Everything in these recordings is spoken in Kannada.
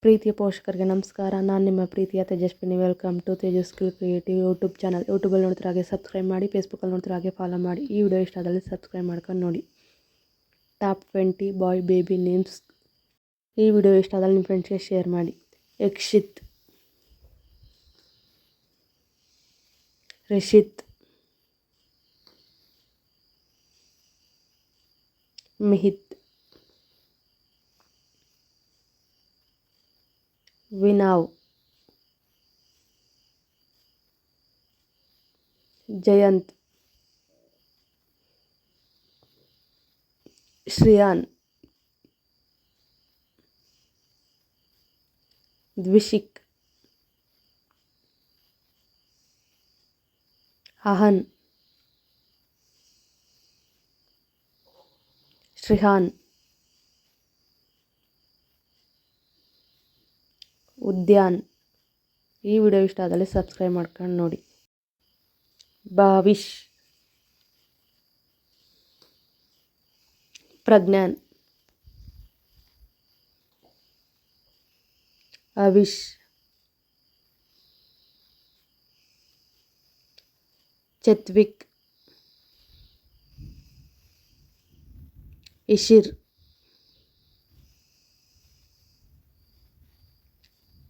ಪ್ರೀತಿಯ ಪೋಷಕರಿಗೆ ನಮಸ್ಕಾರ. ನಾನು ನಿಮ್ಮ ಪ್ರೀತಿಯ Tejaswini. Welcome to Tejas creative YouTube channel. ಯೂಟ್ಯೂಬಲ್ಲಿ ನೋಡ್ತಾರೆ ಹಾಗೆ ಸಬ್ಸ್ಕ್ರೈಬ್ ಮಾಡಿ, ಫೇಸ್ಬುಕ್ಕಲ್ಲಿ ನೋಡ್ತಾರೆ ಹಾಗೆ ಫಾಲೋ ಮಾಡಿ. ಈ ವಿಡಿಯೋ ಇಷ್ಟ ಆದಲ್ಲಿ ಸಬ್ಸ್ಕ್ರೈಬ್ ಮಾಡ್ಕೊಂಡು ನೋಡಿ. ಟಾಪ್ 20 ಬಾಯ್ ಬೇಬಿ ನೇಮ್ಸ್. ಈ ವಿಡಿಯೋ ಇಷ್ಟ ಆದಲ್ಲಿ ನಿಮ್ಮ ಫ್ರೆಂಡ್ಸ್ಗೆ ಶೇರ್ ಮಾಡಿ. ಯಕ್ಷಿತ್, ರಿಷಿತ್, ಮಿಹಿತ್, ವಿನಾವ್, ಜಯಂತ್, ಶ್ರಿಯಾನ್, ದ್ವಿಷಿಕ್, ಅಹನ್, ಶ್ರಿಹಾನ್, ಉದ್ಯಾನ್. ಈ ವಿಡಿಯೋ ಇಷ್ಟ ಆದಲ್ಲಿ ಸಬ್ಸ್ಕ್ರೈಬ್ ಮಾಡ್ಕೊಂಡು ನೋಡಿ. ಭಾವಿಶ್, ಪ್ರಜ್ಞಾನ್, ಅವಿಶ್, ಚತ್ವಿಕ್, ಇಶಿರ್,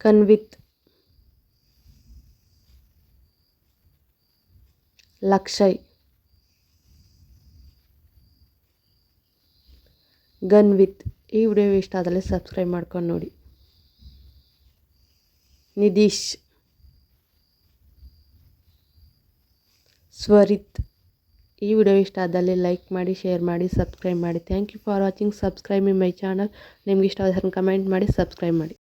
ಕನ್ವಿತ್, ಲಕ್ಷಯ್, ಗನ್ವಿತ್. ಈ ವಿಡಿಯೋ ಇಷ್ಟ ಆದಲ್ಲಿ ಸಬ್ಸ್ಕ್ರೈಬ್ ಮಾಡ್ಕೊಂಡು ನೋಡಿ. ನಿಧೀಶ್, ಸ್ವರಿತ್. ಈ ವಿಡಿಯೋ ಇಷ್ಟ ಆದಲ್ಲಿ ಲೈಕ್ ಮಾಡಿ, ಶೇರ್ ಮಾಡಿ, ಸಬ್ಸ್ಕ್ರೈಬ್ ಮಾಡಿ. Thank you for watching. Subscribe my channel. ನಿಮ್ಗೆ ಇಷ್ಟ ಆದ ಕಮೆಂಟ್ ಮಾಡಿ, ಸಬ್ಸ್ಕ್ರೈಬ್ ಮಾಡಿ.